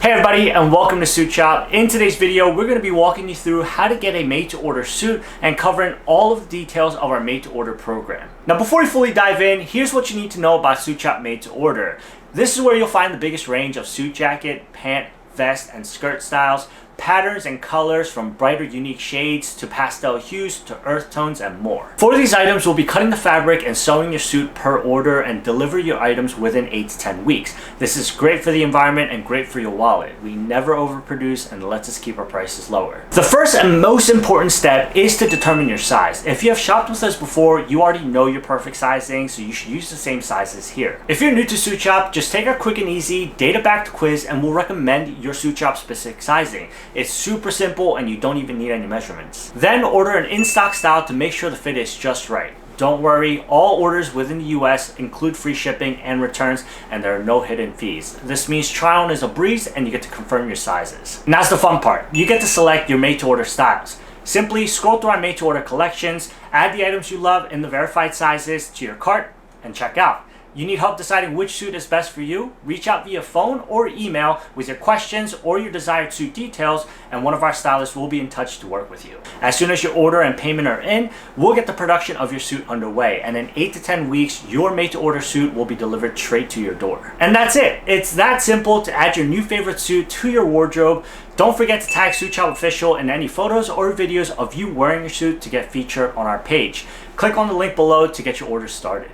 Hey everybody, and welcome to SuitShop. In today's video, we're going to be walking you through how to get a made-to-order suit and covering all of the details of our made-to-order program. Now before we fully dive in, here's what you need to know about SuitShop made-to-order. This is where you'll find the biggest range of suit jacket, pant, vest, and skirt styles, patterns and colors from brighter unique shades to pastel hues to earth tones and more. For these items, we'll be cutting the fabric and sewing your suit per order and deliver your items within 8 to 10 weeks. This is great for the environment and great for your wallet. We never overproduce and lets us keep our prices lower. The first and most important step is to determine your size. If you have shopped with us before, you already know your perfect sizing, so you should use the same sizes here. If you're new to SuitShop, just take our quick and easy data-backed quiz and we'll recommend your SuitShop specific sizing. It's super simple and you don't even need any measurements. Then order an in-stock style to make sure the fit is just right. Don't worry, all orders within the US include free shipping and returns, and there are no hidden fees. This means try-on is a breeze and you get to confirm your sizes. And that's the fun part. You get to select your made-to-order styles. Simply scroll through our made-to-order collections, add the items you love in the verified sizes to your cart, and check out. You need help deciding which suit is best for you? Reach out via phone or email with your questions or your desired suit details, and one of our stylists will be in touch to work with you. As soon as your order and payment are in, we'll get the production of your suit underway, and in 8 to 10 weeks, your made-to-order suit will be delivered straight to your door. And that's it. It's that simple to add your new favorite suit to your wardrobe. Don't forget to tag SuitShop Official in any photos or videos of you wearing your suit to get featured on our page. Click on the link below to get your order started.